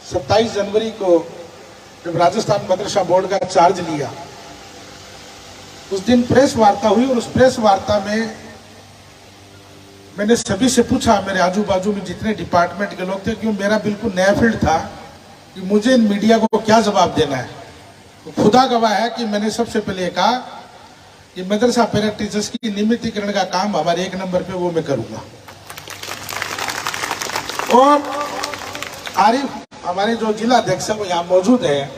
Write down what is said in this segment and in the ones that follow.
27 जनवरी को जब राजस्थान मदरसा बोर्ड का चार्ज लिया, उस दिन प्रेस वार्ता हुई और उस प्रेस वार्ता में मैंने सभी से पूछा, मेरे आजू बाजू में जितने डिपार्टमेंट के लोग थे, क्यों मेरा बिल्कुल नया फील्ड था कि मुझे इन मीडिया को क्या जवाब देना है। तो खुदा गवाह है कि मैंने सबसे पहले कहा कि मदरसा पेरेंट टीचर्स की नियमितीकरण का काम हमारे 1 नंबर पे वो मैं करूंगा। और आरिफ, हमारे जो जिला अध्यक्ष है वो यहाँ मौजूद है,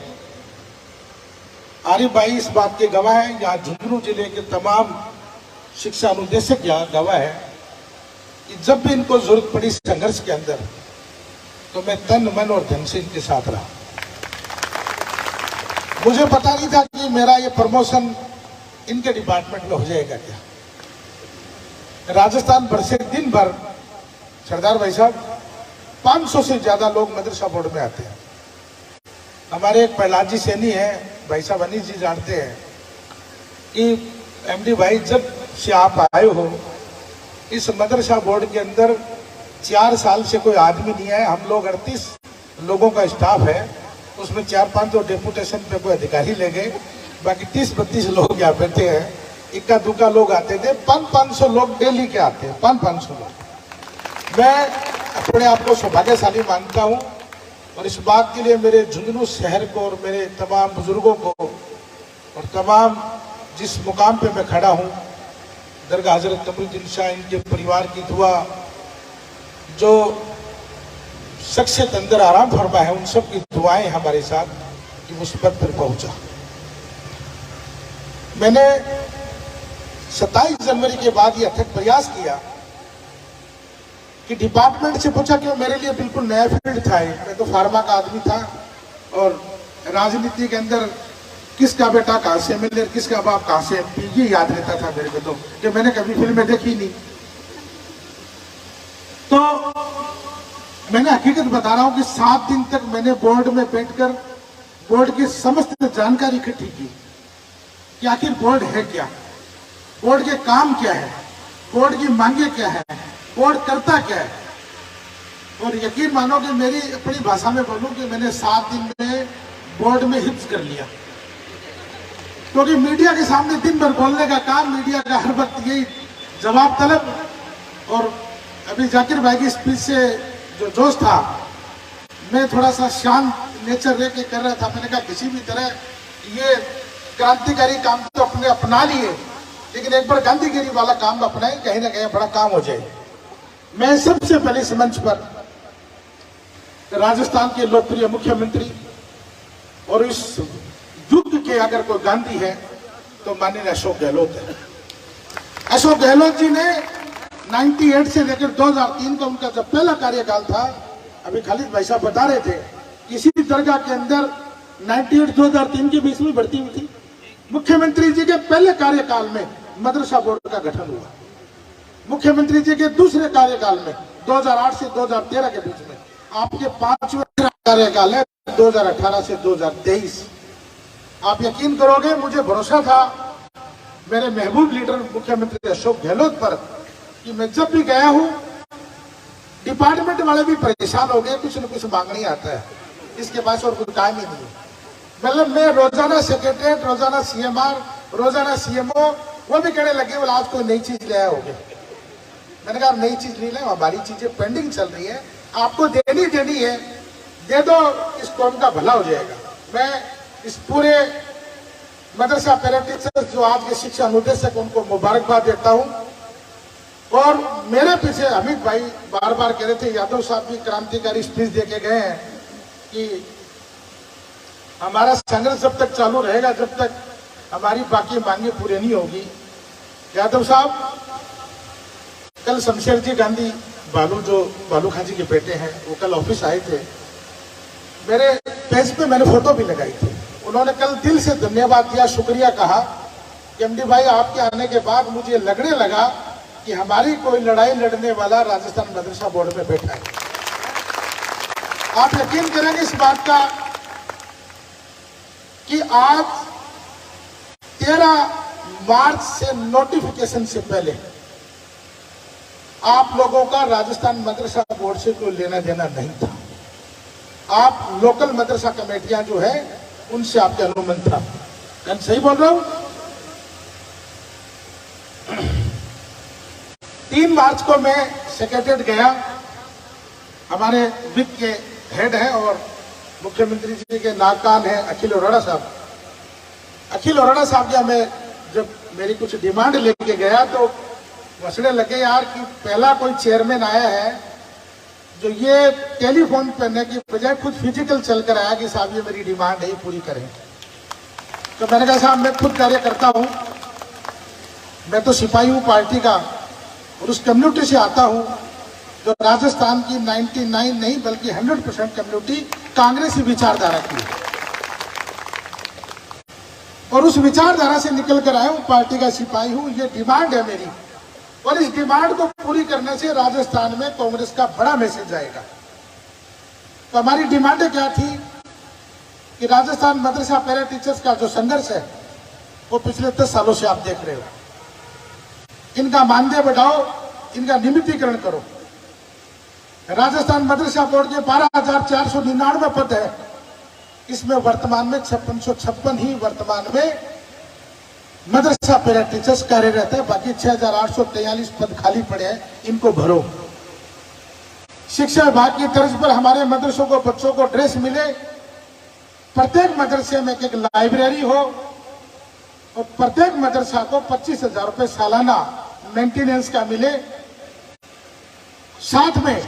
आरिफ भाई इस बात के गवाह है, यहाँ झुंझुनू जिले के तमाम शिक्षा अनुदेशक यहाँ गवाह है कि जब भी इनको जरूरत पड़ी संघर्ष के अंदर, तो मैं तन मन और धन से इनके साथ रहा। मुझे पता नहीं था कि मेरा ये प्रमोशन इनके डिपार्टमेंट में हो जाएगा क्या। राजस्थान भर से दिन भर सरदार भाई साहब 500 से ज्यादा लोग मदरसा बोर्ड में आते हैं। हमारे एक प्रहलाद जी सैनी है, भाई साहब अनिल जी जानते हैं कि एमडी भाई जब से आप आए हो, इस मदरसा बोर्ड के अंदर 4 साल से कोई आदमी नहीं है। हम लोग 38 लोगों का स्टाफ है, उसमें 4-5 तो डेपुटेशन पे कोई अधिकारी ले गए, बाकी 30-32 लोग यहाँ बैठे हैं। इक्का दुक्का लोग आते थे, 500 लोग डेली के आते हैं, 500 लोग। मैं अपने आप को सौभाग्यशाली मानता हूँ और इस बात के लिए मेरे झुंझुनू शहर को और मेरे तमाम बुजुर्गों को और तमाम जिस मुकाम पे मैं खड़ा हूँ, दरगाह हजरत कमरुद्दीन शाह, इनके परिवार की दुआ, जो शख्सियत अंदर आराम फरमा है, उन सब की दुआएं हमारे साथ कि उस पद पर पहुंचा। मैंने 27 जनवरी के बाद ये अथक प्रयास किया कि डिपार्टमेंट से पूछा, क्यों मेरे लिए बिल्कुल नया फील्ड था। मैं तो फार्मा का आदमी था और राजनीति के अंदर किसका बेटा कहाँ से एमएलए, किसका बाप कहाँ से एमपी, ये याद रहता था मेरे को, तो कि मैंने कभी फिल्में देखी नहीं। तो मैंने हकीकत बता रहा हूं कि 7 दिन तक मैंने बोर्ड में बैठकर बोर्ड की समस्त जानकारी इकट्ठी की कि आखिर बोर्ड है क्या, बोर्ड के काम क्या है, बोर्ड की मांगे क्या है, बोर्ड करता क्या है। और यकीन मानो कि मेरी अपनी भाषा में बोलूं कि मैंने 7 दिन में बोर्ड में हिफ्ज कर लिया, क्योंकि मीडिया के सामने दिन भर बोलने का काम, मीडिया का हर वक्त यही जवाब तलब। और अभी जाकिर भाई की स्पीच से जो जोश था, मैं थोड़ा सा शांत नेचर रह के कर रहा था। मैंने कहा किसी भी तरह ये क्रांतिकारी काम तो अपने अपना लिए, लेकिन एक बार गांधीगिरी वाला काम अपनाए, कहीं ना कहीं बड़ा काम हो जाए। मैं सबसे पहले इस मंच पर राजस्थान के लोकप्रिय मुख्यमंत्री और इस युग के अगर कोई गांधी है तो माननीय अशोक गहलोत है। अशोक गहलोत जी ने 98 से लेकर 2003 का उनका जब पहला कार्यकाल था, अभी खालिद भाई साहब बता रहे थे, इसी दरगाह के अंदर 98-2003 के बीच में भर्ती हुई थी। मुख्यमंत्री जी के पहले कार्यकाल में मदरसा बोर्ड का गठन हुआ। मुख्यमंत्री जी के दूसरे कार्यकाल में 2008 से 2013 के बीच में, आपके 5वें कार्यकाल है 2018 से 2023। आप यकीन करोगे, मुझे भरोसा था मेरे महबूब लीडर मुख्यमंत्री अशोक गहलोत पर कि मैं जब भी गया हूं, डिपार्टमेंट वाले भी परेशान हो गए, कुछ न कुछ मांगने आता है, इसके पास और कुछ काम ही नहीं है। मतलब मैं रोजाना सेक्रेटरीट, रोजाना सीएमआर, रोजाना सीएमओ, वो भी कहने लगे बोला आज कोई नई चीज ले आए होगे। मैंने कहा नई चीज नहीं लाए, हमारी चीजें पेंडिंग चल रही है, आपको देनी है, दे दो, इस कौम का भला हो जाएगा। मैं इस पूरे मदरसा पेरेंट टीचर्स जो आज के शिक्षा अनुदेशक, उनको मुबारकबाद देता हूं। और मेरे पीछे अमित भाई बार बार कह रहे थे, यादव साहब भी क्रांतिकारी स्पीच देके गए हैं कि हमारा संघर्ष जब तक चालू रहेगा, जब तक हमारी बाकी मांगे पूरी नहीं होगी। यादव साहब, कल शमशेर जी गांधी बालू, जो बालू खां जी के बेटे हैं, वो कल ऑफिस आए थे। मेरे पेज पे मैंने फोटो भी लगाई थी। उन्होंने कल दिल से धन्यवाद दिया, शुक्रिया कहा कि एमडी भाई आपके आने के बाद मुझे लगने लगा कि हमारी कोई लड़ाई लड़ने वाला राजस्थान मदरसा बोर्ड में बैठा है। आप यकीन करेंगे इस बात का कि आज 13 मार्च से नोटिफिकेशन से पहले आप लोगों का राजस्थान मदरसा बोर्ड से कोई लेना देना नहीं था। आप लोकल मदरसा कमेटियां जो है उनसे आपके अनुमन था। कल सही बोल रहा हूं? 3 मार्च को मैं सेक्रेटरीट गया, हमारे वित्त के हेड है और मुख्यमंत्री जी के नाकान है अखिल अरोड़ा साहब। अखिल अरोड़ा साहब क्या, मैं जब मेरी कुछ डिमांड लेके गया तो मसले लगे यार कि पहला कोई चेयरमैन आया है जो ये टेलीफोन करने की बजाय खुद फिजिकल चलकर आया कि साहब ये मेरी डिमांड है, पूरी करें। तो मैंने कहा साहब मैं खुद कार्य करता हूं, मैं तो सिपाही हूं पार्टी का और उस कम्युनिटी से आता हूं जो राजस्थान की 99 नहीं बल्कि 100% कम्युनिटी कांग्रेसी विचारधारा की है और उस विचारधारा से निकल कर आया हूं, पार्टी का सिपाही हूं। ये डिमांड है मेरी और इस डिमांड को पूरी करने से राजस्थान में कांग्रेस का बड़ा मैसेज आएगा। तो हमारी डिमांडें क्या थी कि राजस्थान मदरसा पैरा टीचर्स का जो संघर्ष है वो पिछले 10 सालों से आप देख रहे हो। इनका मानदेय बढ़ाओ, इनका नियमितीकरण करो। राजस्थान मदरसा बोर्ड के 12,499 पद है, इसमें वर्तमान में 5656 ही वर्तमान में मदरसा पैरा टीचर्स कार्यरत है, बाकी 6,843 पद खाली पड़े हैं, इनको भरो। शिक्षा विभाग की तर्ज पर हमारे मदरसों को बच्चों को ड्रेस मिले, प्रत्येक मदरसे में एक लाइब्रेरी हो और प्रत्येक मदरसा को 25,000 रुपए सालाना मेंटेनेंस का मिले। साथ में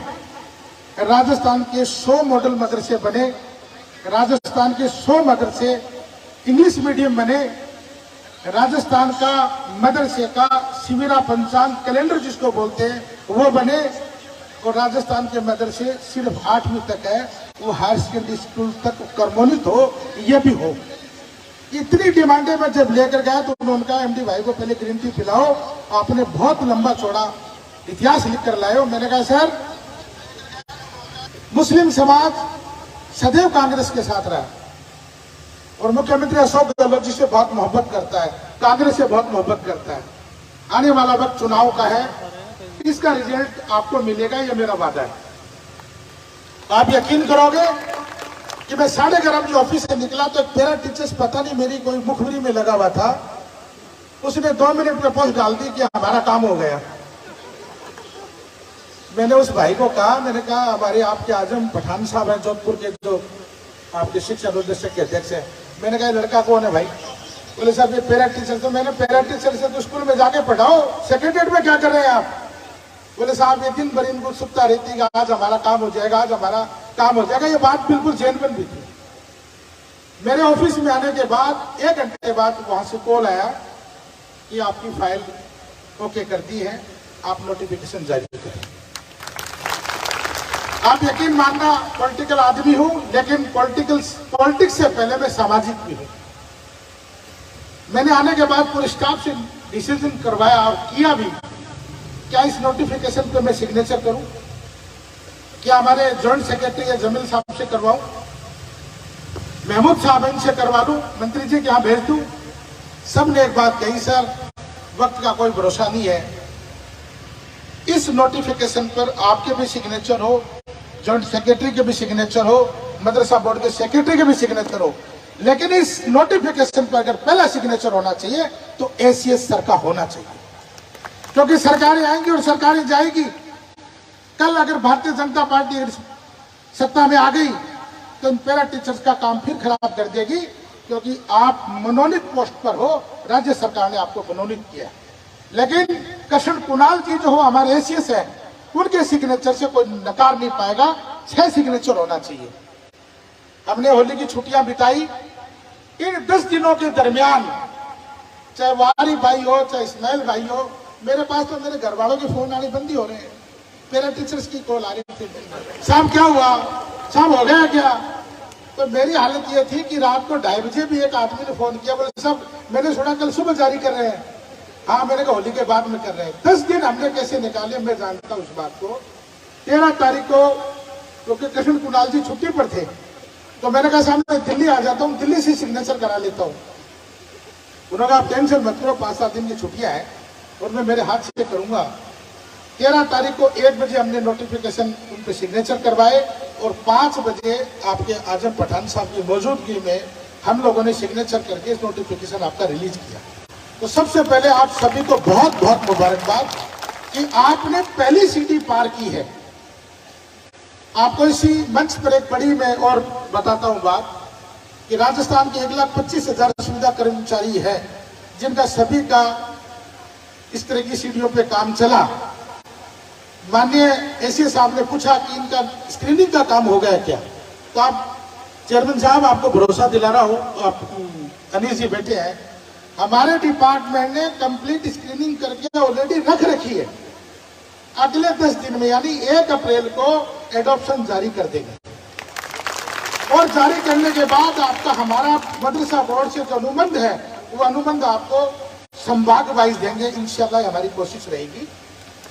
राजस्थान के 100 मॉडल मदरसे बने, राजस्थान के 100 मदरसे इंग्लिश मीडियम बने, राजस्थान का मदरसे का शिविरा पंचांग कैलेंडर जिसको बोलते हैं वो बने और राजस्थान के मदरसे सिर्फ 8वीं तक है वो हायर सेकेंडरी स्कूल तक कर्मोन्वित हो, ये भी हो। इतनी डिमांडें मैं जब लेकर गया तो उन्होंने कहा एमडी भाई को पहले ग्रीन टी पिलाओ, आपने बहुत लंबा चौड़ा इतिहास लिख कर लाए हो। मैंने कहा सर मुस्लिम समाज सदैव कांग्रेस के साथ रहा और मुख्यमंत्री अशोक गहलोत जी से बहुत मोहब्बत करता है, कांग्रेस से बहुत मोहब्बत करता है। आने वाला वक्त चुनाव का है, इसका रिजल्ट आपको मिलेगा, ये मेरा वादा है। आप यकीन करोगे कि मैं 11:30 बजे ऑफिस से निकला तो एक पैरा टीचर्स पता नहीं मेरी कोई मुखबिरी में लगा हुआ था, उसने 2 मिनट में पोस्ट डाल दी कि हमारा काम हो गया। मैंने उस भाई को कहा, मैंने कहा हमारे आपके आजम पठान साहब हैं जोधपुर के, जो आपके शिक्षा निदेशक के अध्यक्ष हैं, मैंने कहा लड़का कौन है भाई? बोले साहब ये पैरा टीचर। तो मैंने पैरा टीचर से तो स्कूल में जाके पढ़ाओ, सेक्रेटरीट में क्या कर रहे हैं आप? बोले साहब ये दिन भर इनको उत्सुकता रहती है आज हमारा काम हो जाएगा, आज हमारा काम हो जाएगा। ये बात बिल्कुल जेन्युइन भी थी। मेरे ऑफिस में आने के बाद 1 घंटे बाद वहां से कॉल आया कि आपकी फाइल ओके कर दी है, आप नोटिफिकेशन जारी करें। आप यकीन मानना पॉलिटिकल आदमी हूं, लेकिन पॉलिटिक्स से पहले मैं सामाजिक भी हूं। मैंने आने के बाद पूरे स्टाफ से डिसीजन करवाया और किया भी, क्या इस नोटिफिकेशन पे मैं सिग्नेचर करूं, क्या हमारे जॉइंट सेक्रेटरी या जमील साहब से करवाऊं, महमूद साहब इनसे करवा लूं, मंत्री जी के यहाँ भेज दूं? सब ने एक बात कही, सर वक्त का कोई भरोसा नहीं है, इस नोटिफिकेशन पर आपके भी सिग्नेचर हो, जॉइंट सेक्रेटरी के भी सिग्नेचर हो, मदरसा बोर्ड के सेक्रेटरी के भी सिग्नेचर हो, लेकिन इस नोटिफिकेशन पर अगर पहला सिग्नेचर होना चाहिए तो एसीएस सर का होना चाहिए, क्योंकि सरकारें आएंगी और सरकारें जाएगी। कल अगर भारतीय जनता पार्टी सत्ता में आ गई तो इन पैरा टीचर्स का काम फिर खराब कर देगी, क्योंकि आप मनोनीत पोस्ट पर हो, राज्य सरकार ने आपको मनोनीत किया। लेकिन कृष्ण कुणाल जी जो हो हमारे एसीएस है, उनके सिग्नेचर से कोई नकार नहीं पाएगा, 6 सिग्नेचर होना चाहिए। हमने होली की छुट्टियां बिताई, इन 10 दिनों के दरमियान चाहे वारी भाई हो चाहे इस्माइल भाई हो, मेरे पास तो मेरे घर वालों के फोन आने बंदी हो रहे हैं, मेरा टीचर्स की कॉल आ रही थी, शाम क्या हुआ, शाम हो गया क्या? तो मेरी हालत ये थी कि रात को 2:30 बजे भी एक आदमी ने फोन किया, बोले साहब मैंने सुना कल सुबह जारी कर रहे हैं। हाँ, मैंने कहा होली के बाद में कर रहे हैं। 10 दिन हमने कैसे निकाले मैं जानता हूँ उस बात को। 13 तारीख को क्योंकि कृष्ण कुणाल जी छुट्टी पर थे, तो मैंने कहा साहब मैं दिल्ली आ जाता हूँ, दिल्ली से सिग्नेचर करा लेता हूँ। उन्होंने कहा आप टेंशन मत करो, 5-7 दिन की छुट्टियां हैं और मैं मेरे हाथ से करूंगा। 13 तारीख को 1 बजे हमने नोटिफिकेशन उन पर सिग्नेचर करवाए और 5 बजे आपके आजम पठान साहब की मौजूदगी में हम लोगों ने सिग्नेचर करके इस नोटिफिकेशन आपका रिलीज किया। तो सबसे पहले आप सभी को बहुत बहुत मुबारकबाद कि आपने पहली सीढ़ी पार की है। आपको इसी मंच पर एक बड़ी मैं और बताता हूं बात कि राजस्थान के 1,25,000 सुविधा कर्मचारी है जिनका सभी का इस तरह की सीढ़ियों पे काम चला। माननीय एसए साहब ने पूछा कि इनका स्क्रीनिंग का काम हो गया क्या, तो आप चेयरमैन साहब आपको भरोसा दिला रहा हूं, आप अनीस जी बैठे हैं, हमारे डिपार्टमेंट ने कंप्लीट स्क्रीनिंग करके ऑलरेडी रख रखी है। अगले 10 दिन में यानी 1 अप्रैल को एडॉप्शन जारी कर देंगे और जारी करने के बाद आपका हमारा मदरसा बोर्ड से जो अनुबंध है वो अनुबंध आपको संभाग वाइज देंगे, इंशाल्लाह हमारी कोशिश रहेगी।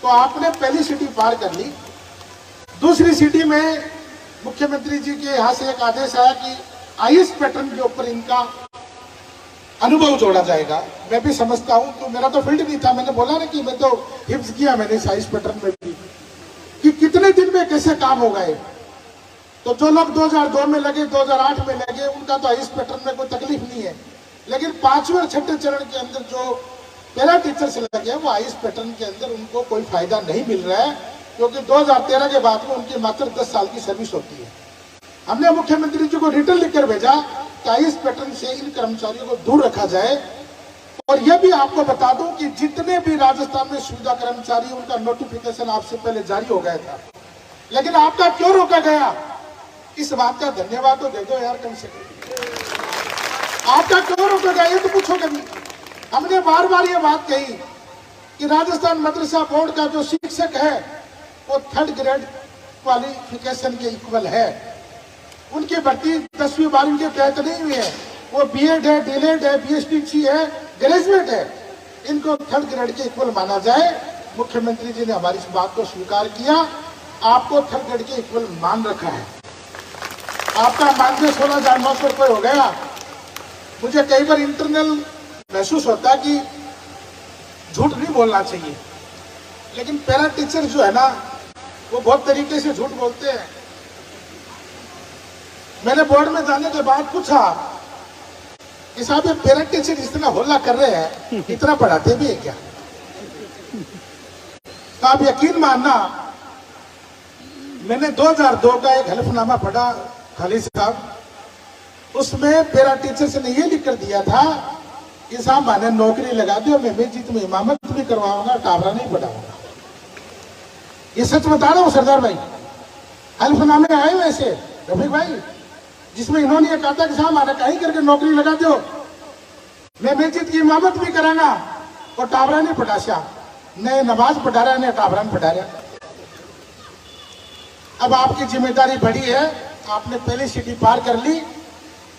तो आपने पहली सिटी पार कर ली। दूसरी सिटी में मुख्यमंत्री जी के यहाँ से एक आदेश आया कि आईएएस पैटर्न के ऊपर इनका अनुभव जोड़ा जाएगा। मैं भी समझता हूं, तो मेरा तो फील्ड नहीं था, मैंने बोला ना कि मैं तो हिफ्ज किया मैंने इस आईएएस पैटर्न में भी कि कितने दिन में कैसे काम हो गए। तो जो लोग 2002 में लगे, 2008 में लगे, उनका तो आईएएस पैटर्न में कोई तकलीफ नहीं है, लेकिन 5वें और 6ठे चरण के अंदर जो पैरा टीचर से लगे वो आईएएस पैटर्न के अंदर उनको कोई फायदा नहीं मिल रहा है, क्योंकि 2013 के बाद में उनकी मात्र 10 साल की सर्विस होती है। हमने मुख्यमंत्री जी को रिटर्न लिखकर भेजा कि आईएएस पैटर्न से इन कर्मचारियों को दूर रखा जाए। और यह भी आपको बता दूं कि जितने भी राजस्थान में सुविधा कर्मचारी, उनका नोटिफिकेशन आपसे पहले जारी हो गया था, लेकिन आपका क्यों रोका गया, इस बात का धन्यवाद तो दे दो यार कम से कम। आपका क्यों रोका गया ये तो पूछो कभी। हमने बार बार ये बात कही कि राजस्थान मदरसा बोर्ड का जो शिक्षक है वो 3rd ग्रेड क्वालिफिकेशन के इक्वल है। उनकी भर्ती 10वीं 12वीं के तहत नहीं हुई है, वो बीएड है, डीएलएड है, बीएसटीसी है, ग्रेजुएट है, इनको 3rd ग्रेड के इक्वल माना जाए। मुख्यमंत्री जी ने हमारी इस बात को स्वीकार किया, आपको 3rd ग्रेड के इक्वल मान रखा है। आपका मानदेय 16,900 रुपये हो गया। मुझे कई बार इंटरनल महसूस होता है कि झूठ नहीं बोलना चाहिए, लेकिन पैरा टीचर जो है ना वो बहुत तरीके से झूठ बोलते हैं। मैंने बोर्ड में जाने के बाद पूछा कि साहब ये पैरा टीचर इतना होल्ला कर रहे हैं, इतना पढ़ाते भी है क्या? तो आप यकीन मानना, मैंने 2002 का एक हलफनामा पढ़ा खालिद साहब, उसमें पैरा टीचर्स ने ये लिख कर दिया था कि साहब मैंने नौकरी लगा दी और मैं मस्जिद में इमामत भी करवाऊंगा, टाबरा नहीं पढ़ाऊंगा। ये सच बता रहा हूं सरदार भाई, हल्फनामे आए वैसे रफीक भाई, जिसमें इन्होंने कहा था कि साहब मैंने कहीं करके नौकरी लगा दो, मैं मस्जिद की इमामत भी करांगा और टाबरा नहीं पढ़ा सा, न नमाज पढ़ा रहा न टाबरा नहीं पढ़ा रहा। अब आपकी जिम्मेदारी बड़ी है, आपने पहली सिटी पार कर ली।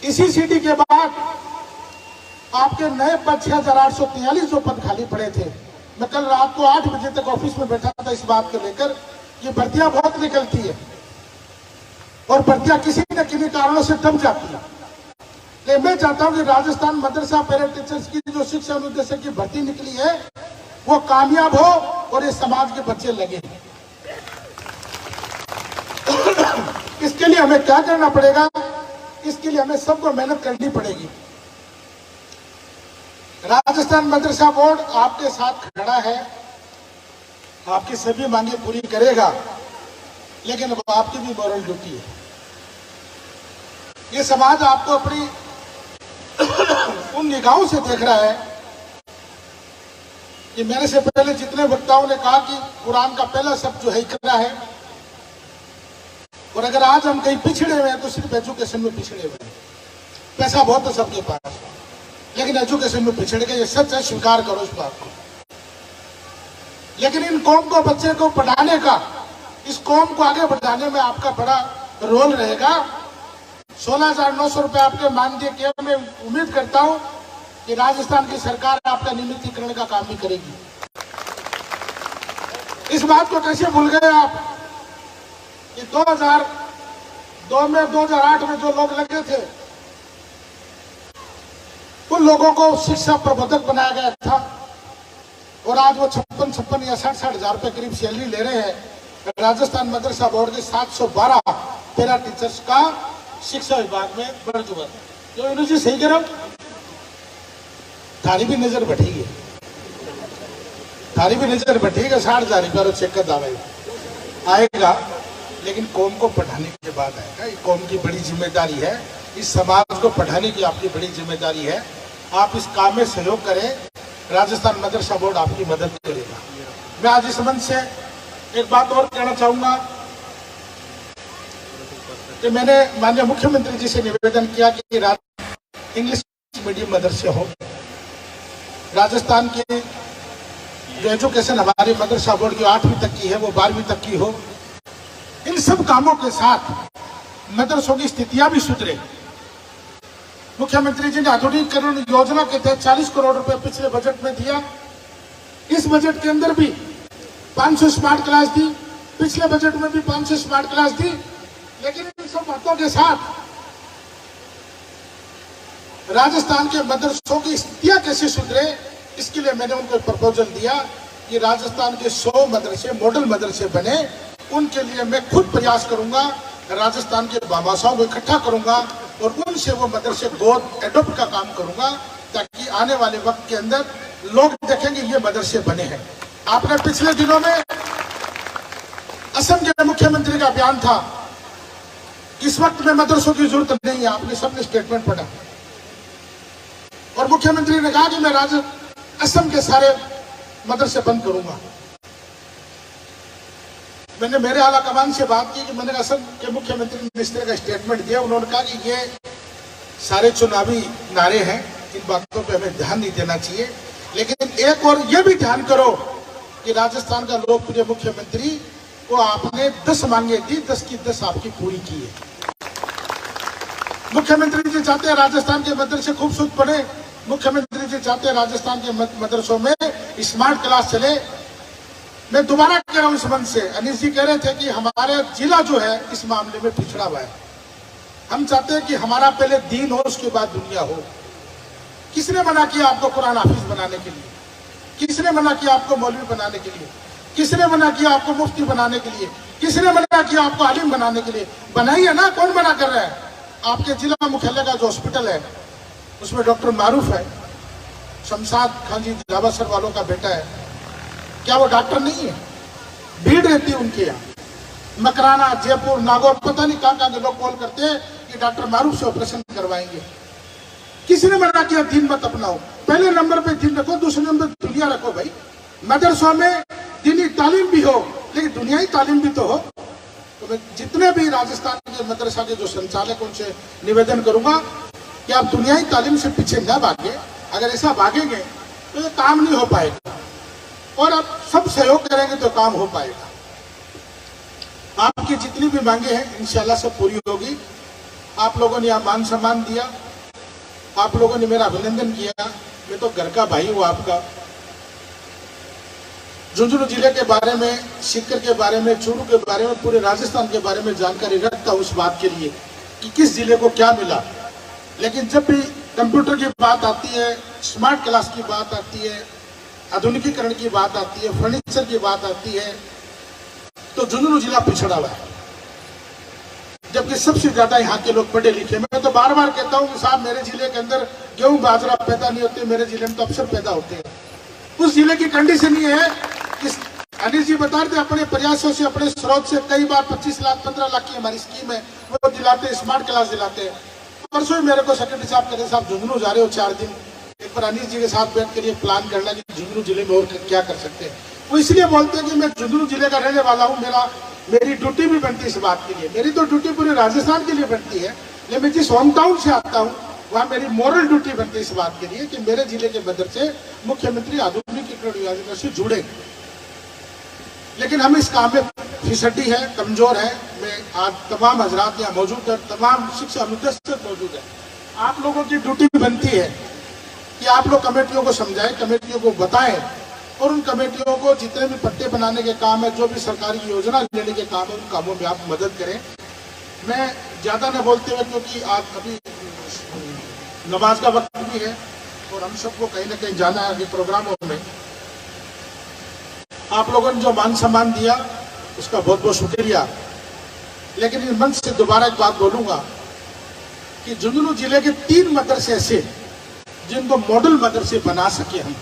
इसी सिटी के बाद आपके नए पद 6,843 जो पद खाली पड़े थे। मैं कल रात को 8 बजे तक ऑफिस में बैठा था इस बात को लेकर, ये भर्तियां बहुत निकलती है और भर्तियां किसी न किसी कारणों से दब जाती है। लेकिन मैं चाहता हूं कि राजस्थान मदरसा पैरा टीचर्स की जो शिक्षा अनुदेशक की भर्ती निकली है वो कामयाब हो और ये समाज के बच्चे लगे। इसके लिए हमें क्या करना पड़ेगा, इसके लिए हमें सबको मेहनत करनी पड़ेगी। राजस्थान मदरसा बोर्ड आपके साथ खड़ा है, आपकी सभी मांगे पूरी करेगा, लेकिन अब आपकी भी मॉरल ड्यूटी है। ये समाज आपको अपनी उन निगाहों से देख रहा है कि मेरे से पहले जितने वक्ताओं ने कहा कि कुरान का पहला शब्द जो है इकरा है, और अगर आज हम कहीं पिछड़े हुए हैं तो सिर्फ एजुकेशन में पिछड़े हुए हैं। पैसा बहुत है सबके पास, लेकिन एजुकेशन में पिछड़ गए, ये सच है, स्वीकार करो इस बात को। लेकिन इन कौम को, बच्चे को पढ़ाने का, इस कौम को आगे बढ़ाने में आपका बड़ा रोल रहेगा। 16,900 रुपए आपके मानदेय के, मैं उम्मीद करता हूं कि राजस्थान की सरकार आपका नियमितीकरण का काम भी करेगी। इस बात को कैसे भूल गए आप कि 2002 में, 2008 में जो लोग लगे थे उन लोगों को शिक्षा प्रबंधक बनाया गया था और आज वो 56 या 60 हजार रुपए करीब सैलरी ले रहे हैं। राजस्थान मदरसा बोर्ड के 712 पैरा टीचर्स का शिक्षा विभाग में बढ़ चुका था। जो इन्होंने सही करो, थारी भी नजर बैठेगी, थारी भी नजर बैठेगा। 60,000 रुपया चेक का दावा आएगा, लेकिन कौम को पढ़ाने के बाद आएगा। ये कौम की बड़ी जिम्मेदारी है, इस समाज को पढ़ाने की आपकी बड़ी जिम्मेदारी है। आप इस काम में सहयोग करें, राजस्थान मदरसा बोर्ड आपकी मदद करेगा। मैं आज इस मंच से एक बात और कहना चाहूंगा कि मैंने माननीय मुख्यमंत्री जी से निवेदन किया कि इंग्लिश मीडियम मदरसे हो। राजस्थान की जो एजुकेशन हमारे मदरसा बोर्ड की 8वीं तक की है वो 12वीं तक की हो। इन सब कामों के साथ मदरसों की स्थितियां भी सुधरे। मुख्यमंत्री जी ने आधुनिकीकरण योजना के तहत 40 करोड़ रुपए पिछले बजट में दिया। इस बजट के अंदर भी 500 स्मार्ट क्लास दी, पिछले बजट में भी 500 स्मार्ट क्लास दी। लेकिन इन सब बातों के साथ राजस्थान के मदरसों की स्थितियां कैसे सुधरे, इसके लिए मैंने उनको प्रपोजल दिया कि राजस्थान के 100 मदरसे मॉडल मदरसे बने। उनके लिए मैं खुद प्रयास करूंगा, राजस्थान के बाबासाओं को इकट्ठा करूंगा और उनसे वो मदरसे गोद एडॉप्ट का काम करूंगा, ताकि आने वाले वक्त के अंदर लोग देखेंगे ये मदरसे बने हैं। आपने पिछले दिनों में असम के मुख्यमंत्री का बयान था, इस वक्त में मदरसों की जरूरत नहीं है। आपने सबने स्टेटमेंट पढ़ा और मुख्यमंत्री ने कहा कि मैं असम के सारे मदरसे बंद करूंगा। मैंने मेरे आला कमान से बात की कि मैंने असम के मुख्यमंत्री ने इस तरह का स्टेटमेंट दिया। उन्होंने कहा कि ये सारे चुनावी नारे हैं, इन बातों पे हमें ध्यान नहीं देना चाहिए। लेकिन एक और ये भी ध्यान करो कि राजस्थान का लोकप्रिय मुख्यमंत्री को आपने 10 मांगे दी, 10 की 10 आपकी पूरी की है। मुख्यमंत्री जी चाहते हैं राजस्थान के मदरसे खूबसूरत बने। मुख्यमंत्री जी चाहते हैं राजस्थान के मदरसों में स्मार्ट क्लास चले। मैं दोबारा कह रहा हूं इस मंच से, अनिल जी कह रहे थे कि हमारे जिला जो है इस मामले में पिछड़ा हुआ है। हम चाहते हैं कि हमारा पहले दीन हो, उसके बाद दुनिया हो। किसने मना किया आपको कुरान हाफिज बनाने के लिए? किसने मना किया आपको मौलवी बनाने के लिए? किसने मना किया आपको मुफ्ती बनाने के लिए? किसने मना किया आपको आलिम बनाने के लिए? बनाइए ना, कौन मना कर रहा है? आपके जिला मुख्यालय का जो हॉस्पिटल है उसमें डॉक्टर मारूफ है, शमशाद खान जी दावासर वालों का बेटा है, क्या वो डॉक्टर नहीं है? भीड़ रहती है उनके यहाँ। मकराना, जयपुर, नागौर, पता नहीं कहां के लोग कॉल करते हैं कि डॉक्टर मारूफ से ऑपरेशन करवाएंगे। किसने मना किया दीन मत अपनाओ? पहले नंबर पे दीन रखो, दूसरे नंबर दुनिया रखो। भाई मदरसों में दीनी तालीम भी हो, लेकिन दुनियाई तालीम भी तो हो। तो मैं जितने भी राजस्थान के मदरसा के जो संचालक उनसे निवेदन करूंगा कि आप दुनियाई तालीम से पीछे न भागे। अगर ऐसा भागेंगे तो ये काम नहीं हो पाएगा, और आप सब सहयोग करेंगे तो काम हो पाएगा। आपकी जितनी भी मांगे हैं इंशाल्लाह सब पूरी होगी। आप लोगों ने यहाँ मान सम्मान दिया, आप लोगों ने मेरा अभिनंदन किया। मैं तो घर का भाई हूँ आपका। झुंझुनू जिले के बारे में, सीकर के बारे में, चूरू के बारे में, पूरे राजस्थान के बारे में जानकारी रखता हूँ, उस बात के लिए कि किस जिले को क्या मिला। लेकिन जब भी कंप्यूटर की बात आती है, स्मार्ट क्लास की बात आती है, आधुनिकीकरण की बात आती है, फर्नीचर की बात आती है, तो झुंझुनू जिला पिछड़ा हुआ है। जबकि सबसे ज्यादा यहाँ के लोग पढ़े लिखे। मैं तो बार बार कहता हूँ कि साहब मेरे जिले के अंदर गेहूं बाजरा पैदा नहीं होते, मेरे जिले में तो अफसर पैदा होते हैं। उस जिले की कंडीशन ये है कि अनिल जी बता रहे थे, अपने प्रयासों से, अपने स्रोत से कई बार 25 लाख 15 लाख की हमारी स्कीम है, वो दिलाते, स्मार्ट क्लास दिलाते हैं। परसों ही मेरे को सेक्रेटरी साहब कहते, साहब झुंझुनू जा रहे हो 4 दिन, एक बार अनिल जी के साथ बैठ कर ये प्लान करना कि झुंझुनू जिले में और क्या कर सकते हैं। वो इसलिए बोलते हैं कि मैं झुंझुनू जिले का रहने वाला हूँ, मेरी ड्यूटी भी बनती है इस बात के लिए। मेरी तो ड्यूटी पूरे राजस्थान के लिए बनती है, लेकिन मैं जिस होम टाउन से आता हूँ वहाँ मेरी मॉरल ड्यूटी बनती है इस बात के लिए कि मेरे जिले के मदरसे मुख्यमंत्री आधुनिकीकरण योजना से जुड़े। लेकिन हम इस काम में फिसड्डी है, कमजोर है। मैं आज तमाम हजरात यहाँ मौजूद है, तमाम शिक्षा अनुदेशक मौजूद है। आप लोगों की ड्यूटी बनती है कि आप लोग कमेटियों को समझाएं, कमेटियों को बताएं, और उन कमेटियों को जितने भी पट्टे बनाने के काम है, जो भी सरकारी योजना लेने के काम है, उन कामों में आप मदद करें। मैं ज्यादा न बोलते हुए, क्योंकि आज अभी नमाज का वक्त भी है और हम सबको कहीं ना कहीं जाना है अभी प्रोग्रामों में। आप लोगों ने जो मान सम्मान दिया उसका बहुत बहुत शुक्रिया। लेकिन इस मंच से दोबारा एक बात बोलूंगा कि झुंझुनू जिले के 3 मदरसे ऐसे जिनको मॉडल मदरसे बना सके हम।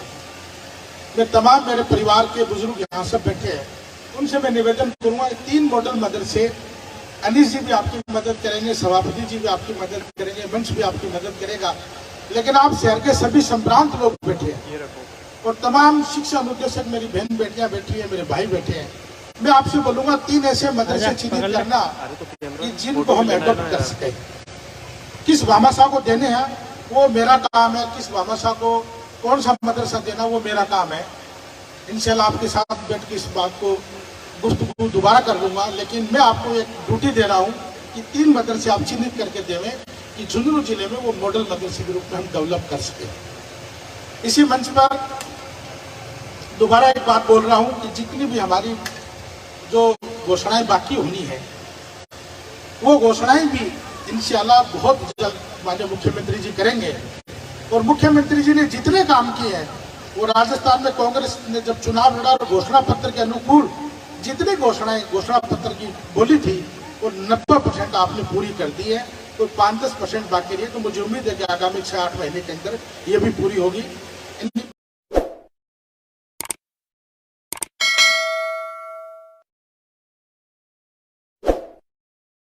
मैं तमाम मेरे परिवार के बुजुर्ग यहाँ सब बैठे हैं, उनसे मैं निवेदन करूंगा 3 मॉडल मदरसे, अनीस जी भी आपकी मदद करेंगे, सभापति जी भी आपकी मदद करेंगे, मंच भी आपकी मदद करेगा, लेकिन आप शहर के सभी संभ्रांत लोग बैठे हैं और तमाम शिक्षा अनुदेशक, मेरी बहन बेटियां बैठी है, मेरे भाई बैठे हैं। मैं आपसे बोलूंगा 3 ऐसे मदरसे चिन्हित करना कि जिनको हम एडॉप्ट कर सके। किस भामाशाह को देने हैं वो मेरा काम है, किस भामाशाह को कौन सा मदरसा देना वो मेरा काम है। इंशाल्लाह आपके साथ बैठ के इस बात को गुफ्तगू दोबारा कर लूंगा, लेकिन मैं आपको एक ड्यूटी दे रहा हूँ कि 3 मदरसे आप चिन्हित करके देवें कि झुंझुनू जिले में वो मॉडल मदरसे के रूप में हम डेवलप कर सके। इसी मंच पर दोबारा एक बात बोल रहा हूँ कि जितनी भी हमारी जो घोषणाएं बाकी होनी है वो घोषणाएं भी इंशाल्लाह बहुत जल्द माननीय मुख्यमंत्री जी करेंगे। और मुख्यमंत्री जी ने जितने काम किए हैं वो राजस्थान में कांग्रेस ने जब चुनाव लड़ा और घोषणा पत्र के अनुकूल जितनी घोषणाएं घोषणा पत्र की बोली थी वो 90% आपने पूरी कर दी है। कोई 5-10% बाकी रही है, तो मुझे उम्मीद है कि आगामी 6-8 महीने के अंदर ये भी पूरी होगी।